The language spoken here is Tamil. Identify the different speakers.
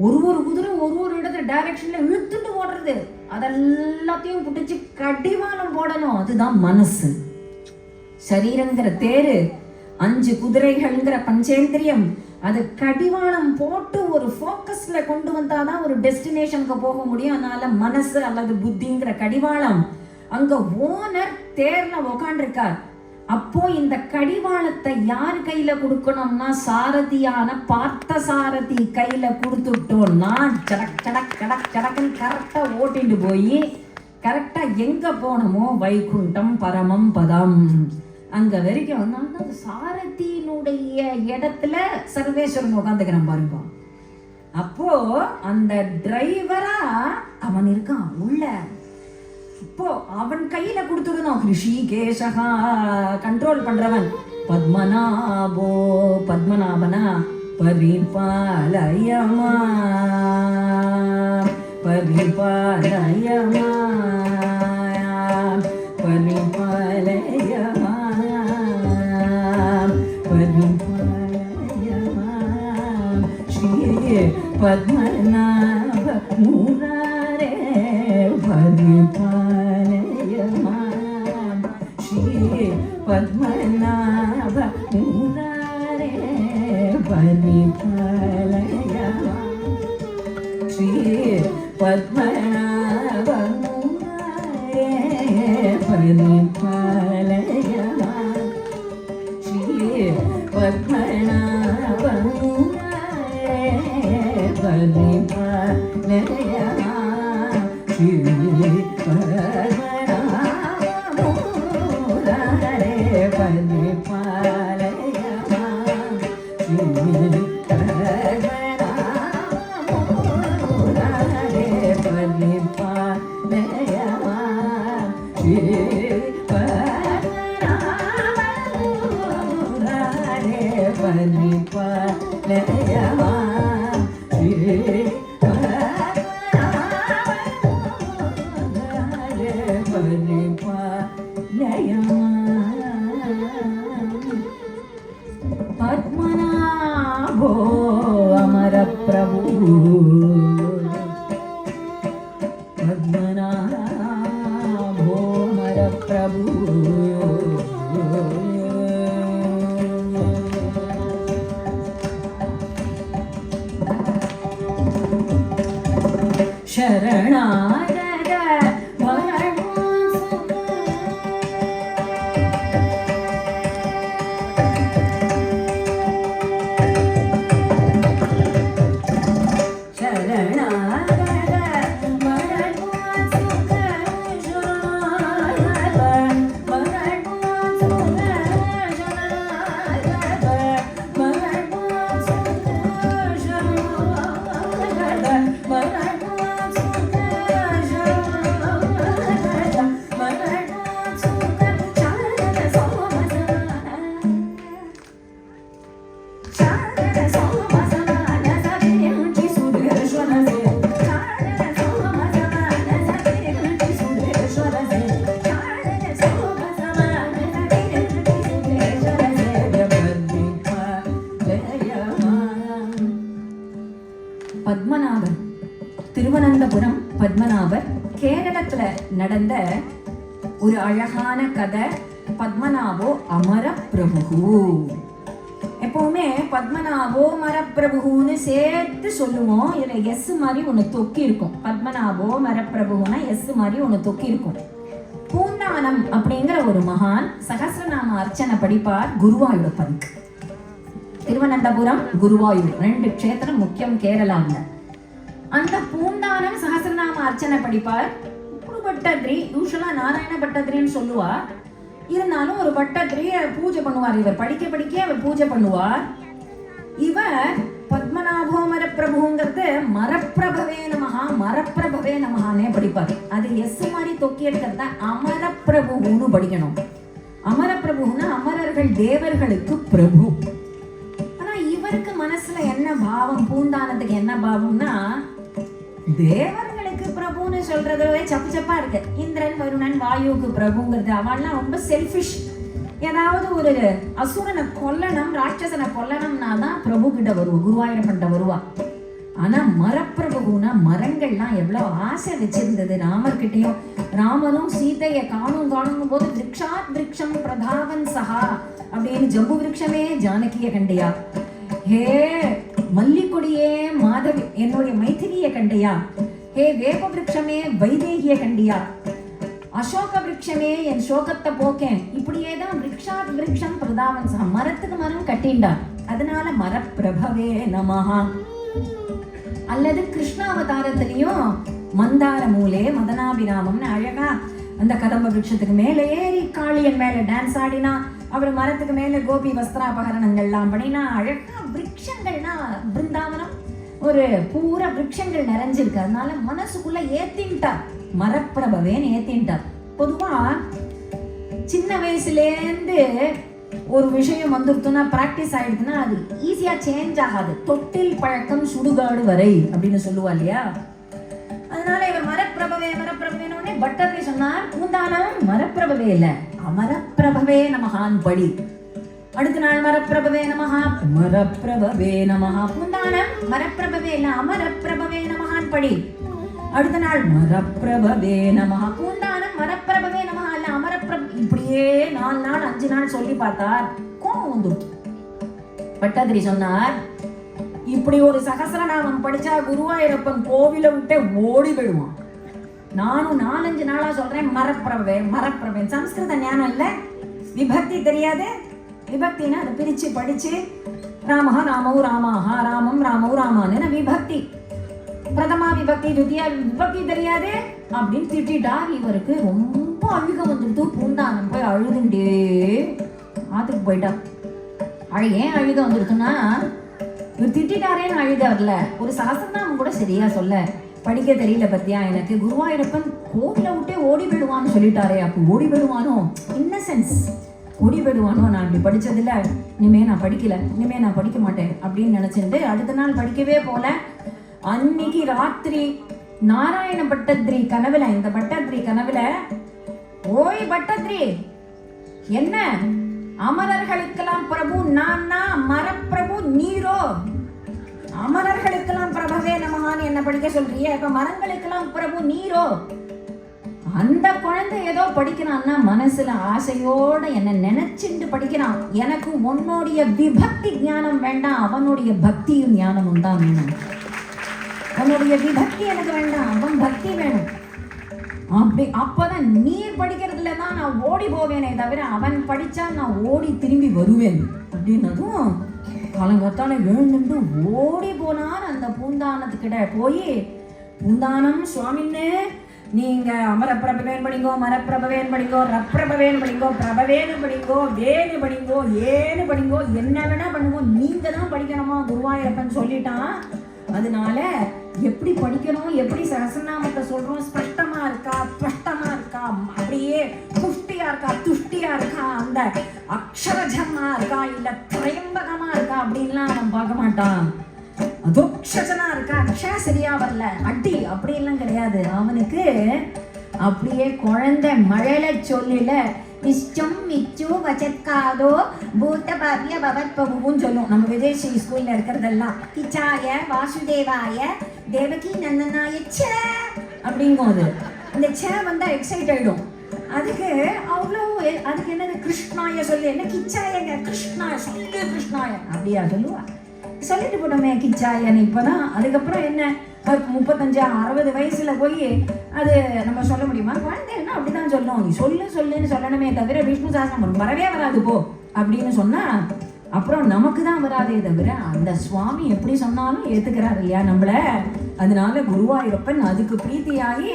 Speaker 1: ஒரு குதிரை ஒரு இடத்துல டைரக்ஷன்ல இழுத்துட்டு ஓடுறது, அதெல்லாத்தையும் பிடிச்சி கடிவாளம் போடணும். அதுதான் மனசு. சரீரங்கிற தேரு, 5 குதிரைகள்ங்கிற பஞ்சேந்திரியம், அது கடிவாளம் போட்டு ஒரு ஃபோக்கஸ்ல கொண்டு வந்தாதான் ஒரு டெஸ்டினேஷனுக்கு போக முடியும். அதனால மனசு அல்லது புத்திங்கிற கடிவாளம். அங்க ஓனர் தேர்ல உக்காண்டிருக்கார். அப்போ இந்த கடிவாளத்தை யார் கையில கொடுக்கணும்னா சாரதியான பார்த்த சாரதி கையில கொடுத்துட்டோம்னா சடக் சடக் சடக் சடக்குன்னு கரெக்டா ஓட்டிட்டு போய் கரெக்டா எங்க போனோமோ வைகுண்டம் பரமம் பதம் அங்க வரைக்கும் வந்தாங்க. சாரதியினுடைய இடத்துல சர்வேஸ்வரன் உட்காந்துக்கிறான் பாருங்க. அப்போ அந்த டிரைவரா அவன் இருக்கான் உள்ள. இப்போ அவன் கையில கொடுத்துடணும். ரிஷிகேஷா கண்ட்ரோல் பண்றவன். பத்மநாபோ பத்மநாபனா பரிபாலயமா பரிபாலயமா பரிபாலயமா பரிபாலயமா ஸ்ரீ பத்மநாப முராரே பரிபாலயமா ஸ்ரீ பத்மநாப முராரே பரிபாலயமா ஸ்ரீ பத்மநாப முராரே பரிபாலயமா ஸ்ரீ பத்மநாப முராரே பரிபாலயமா ஸ்ரீ பத்மநாப முராரே பரிபாலயமா ஸ்ரீ பத்மநாப முராரே பரிபாலயமா ஸ்ரீ பத்மநாப முராரே பரிபாலயமா ஸ்ரீ பத்மநாபோ அமர பிரபு பத்மநாபோ அமர பிரபு சரணாகத பத்மநாபன், திருவனந்தபுரம் பத்மநாபர். கேரளத்துல நடந்த ஒரு அழகான கதை. பத்மநாபோ அமர பிரபு. எப்பவுமே பத்மநாபோ மரப்பிரபுன்னு சேர்த்து சொல்லுவோம். இதுல எஸ் மாதிரி ஒண்ணு தொக்கி இருக்கும். பத்மநாபோ மரப்பிரபுன்னா எஸ் மாதிரி ஒண்ணு தொக்கி இருக்கும். பூந்தானம் அப்படிங்கிற ஒரு மகான் சகஸ்ரநாம அர்ச்சனை படிப்பார் குருவாயூரப்பனுக்கு. திருவனந்தபுரம் குருவாயூர் 2 க்ஷேத்திரம் முக்கியம் கேரளாங்க. அந்த பூந்தானம் சகஸ்ரநாம அர்ச்சனை படிப்பார். ஒரு பட்டத்ரி, யூஸ்வலா நாராயண பட்டத்ரின்னு சொல்லுவா. இருந்தாலும் ஒரு பட்டத்ரிய பூஜை பண்ணுவார். இவர் படிக்க படிக்க அவர் பூஜை பண்ணுவார். இவர் பத்மநாபோ மரப்பிரபுங்கிறது மரப்பிரபவே நமஹா மரப்பிரபவே நமஹானே படிப்பார். அது எஸ் மாதிரி தொக்கி எடுக்கிறத அமரப்பிரபுன்னு படிக்கணும். அமரப்பிரபுன்னா அமரர்கள் தேவர்களுக்கு பிரபு. ஆனா இவருக்கு மனசுல என்ன பாவம், பூந்தானத்துக்கு என்ன பாவம்னா தேவர்களுக்கு பிரபுன்னு சொல்றதே சப்பு சப்பா இருக்கு. இந்திரன் வருணன் வாயுக்கு பிரபுங்கிறது அவள்லாம் ரொம்ப செல்ஃபிஷ். ஏதாவது ஒரு அசுரனை கொல்லணும், ராட்சசனை கொல்லணும்னா தான் பிரபு கிட்ட வருவா, குருவாயூரப்பன்ட்ட வருவா. ஆனா மரப்பிரபுனா மரங்கள்லாம் எவ்வளவு ஆசை வச்சிருந்தது ராமர்கிட்டையும். ராமனும் சீதையை காணும் போது விரக்ஷாத் விரக்ஷம் பிரதாவன் சஹா அப்படின்னு ஜம்பு விரக்ஷமே ஜானகிய கண்டையா, ஹே மல்லிக்கொடியே மாதவி என்னுடைய மைத்திலிய கண்டையா, ஹே வேப்ப விரக்ஷமே வைதேகிய கண்டியா, அசோக விரக்ஷமே என் சோகத்தை போக்கேன். இப்படியேதான் விரக்ஷாத் விரக்ஷம் பிரதாவன் சஹா, மரத்துக்கு மரம் கட்டிண்டான். அதனால மரப்பிரபவே நமஹா. அல்லது கிருஷ்ணாவதாரத்திலையும் மந்தார மூலே மதனாபிராமம்னு அழகா அந்த கதம்ப விருட்சத்துக்கு மேலே ஏறி காளியன் மேல டான்ஸ் ஆடினா, அவர் மரத்துக்கு மேல கோபி வஸ்திராபகரணங்கள்லாம் பண்ணினா, அழகா விரக்ஷங்கள்னா பிருந்தாவனம் ஒரு பூரா விரக்ஷங்கள் நிறைஞ்சிருக்கு. அதனால மனசுக்குள்ள ஏத்தின்ட்டார், மரப்பிரபவேன்னு ஏத்தின்ட்டார். பொதுவா சின்ன வயசுலேருந்து ஒரு விஷயம் வந்துருத்துனா பிராக்டிஸ் ஆயிடுதுன்னா அது ஈஸியா சேஞ்ச் ஆகாது. தொட்டில் பழக்கம் சுடுகாடு வரை அப்படின்னு சொல்லுவா இல்லையா. அதனால இவர் மரப்பிரபவே மரப்பிரபவே பட்டர்னு சொன்னார். பூந்தானம் மரப்பிரபவே இல்ல, அமரப்பிரபவே நமகான் படி. அடுத்த நாள் மரப்பிரபவே நமஹா, மரப்பிரபவே நமஹா. பூந்தானம் மரப்பிரபவே இல்ல, அமரப்பிரபவே நமகான் படி. அடுத்த நாள் மரப்பிரபவே நமஹா, பூந்தானம் மரப்பிரபவே நமஹா இல்ல அமரப்பிரப. இப்படியே 4 நாள் 5 நாள் சொல்லி பார்த்தார். கோவம் வந்துட்டு பட்டாதிரி சொன்னார், இப்படி ஒரு சகசிரநாமம் படிச்சா குருவாயூரப்பன் கோவில விட்டே ஓடி போயிடுவான். நானும் 4-5 நாளா சொல்றேன் மரப்பிரபவே மரப்பிரபவே. சம்ஸ்கிருத ஞானம் இல்ல, விபக்தி தெரியாது. விபக்தினா அதை பிரிச்சு படிச்சு ராமஹா ராமௌ ராமாஹா ராமம் ராமௌ ராமான்னு விபக்தி. பிரதமா விபக்தி துதியா விபக்தி தெரியாது அப்படின்னு திட்டார். இவருக்கு ரொம்ப அழுக வந்துட்டு பூந்தானம் போய் அழுதுண்டே ஆத்துக்கு போயிட்டார். ஏன் அழுக வந்துருக்குன்னா இவர் திட்டாரேன்னு அழுக வரல, ஒரு சகசிரநாமம் கூட சரியா சொல்ல படிக்க தெரியல பத்தியா எனக்கு. குருவாயூரப்பன் கோவில விட்டே ஓடி போயிடுவான்னு சொல்லிட்டாரே, அப்போ ஓடி போயிடுவானோ, இன்னசென்ஸ் ஓடி போயிடுவானோ, நான் அப்படி படிச்சதில்ல, இனிமே நான் படிக்கல, இனிமே நான் படிக்க மாட்டேன் அப்படின்னு நினைச்சிட்டு அடுத்த நாள் படிக்கவே போல. அன்னைக்கு ராத்திரி நாராயண பட்டத்ரி கனவுல, இந்த பட்டத்ரி கனவுல, ஓய் பட்டத்ரி என்ன அமரர்களுக்கெல்லாம் பிரபு நான்னா, மரப்பிரபு நீரோ, அமரர்களுக்கெல்லாம் பிரபவே நமகான்னு என்ன படிக்க சொல்றியே, இப்ப மரங்களுக்கெல்லாம் பிரபு நீரோ. அந்த குழந்தை ஏதோ படிக்கிறான்னா மனசுல ஆசையோட என்ன நினைச்சுட்டு படிக்கிறான். எனக்கு உன்னுடைய விபக்தி ஞானம் வேண்டாம், அவனுடைய பக்தியும் ஞானமும் தான் வேணும். அவனுடைய விபக்தி எனக்கு வேண்டாம், அவன் பக்தி வேணும். அப்படி அப்பதான் நீ படிக்கிறதுல தான் நான் ஓடி போவேனே தவிர அவன் படிச்சா நான் ஓடி திரும்பி வருவேன் அப்படின்னதும் காலங்கத்தால எழுந்துட்டு ஓடி போனார். அந்த பூந்தானத்துக்கிட்ட போய், பூந்தானம் சுவாமின்னு நீங்க அமரப்பிரபவேன் படிங்கோ, மரப்பிரபவேன் படிங்கோ, ரப்பிரபவேன் படிங்கோ, பிரபவேனு படிங்கோ, வேணு படிங்கோ, ஏன்னு படிங்கோ, என்ன வேணா பண்ணுங்கோ, நீங்க தான் படிக்கணுமா குருவாயூரப்பன் சொல்லிட்டான். அதனால எப்படி படிக்கணும், எப்படி சகசிரநாமத்தை சொல்றோம், ஸ்பஷ்டமா இருக்கா ஸ்பஷ்டமா இருக்கா, அப்படியே புஷ்டியா இருக்கா துஷ்டியா இருக்கா, அந்த அக்ஷரஜமா இருக்கா இல்ல திரையம்பகமா இருக்கா அப்படின்லாம் அவன் பார்க்க மாட்டான். அதோக்ஷனா இருக்கா, அக்ஷர சரியா வரல அடி அப்படியெல்லாம் கிடையாது. அவனுக்கு அப்படியே குழந்தை மழையில சொல்லல இஷ்டம் மிச்சு வச்சத்காதோ பூத்த பாபிய பவத் பபுன்னு சொல்லும். நம்ம விஜயஸ்ரீ ஸ்கூல்ல இருக்கிறதெல்லாம் கிச்சாய வாசுதேவாய தேவகி நந்தனாய சே அப்படிங்கும். அது இந்த சே வந்தா எக்ஸைட் ஆயிடும். அதுக்கு அவ்வளோ, அதுக்கு என்னது கிருஷ்ணாய சொல்லு, என்ன கிச்சாயங்க கிருஷ்ணாய சொல்லு கிருஷ்ணாய அப்படியா சொல்லுவா. சொல்லிட்டு போட்டோமே கிச்சாயன்னு. இப்போதான் அதுக்கப்புறம் என்ன 35-60 வயசுல போய் அது நம்ம சொல்ல முடியுமா? குழந்தைன்னா அப்படிதான் சொல்லும், நீ சொல்லுன்னு சொல்லணுமே தவிர விஷ்ணு சாஸ்திரம் வரவே வராது போ அப்படின்னு சொன்னா அப்புறம் நமக்கு தான் வராதே தவிர அந்த சுவாமி எப்படி சொன்னாலும் ஏத்துக்கிறாரு இல்லையா நம்மள. அதனால குருவாயூரப்பன் அதுக்கு பிரீத்தியாகி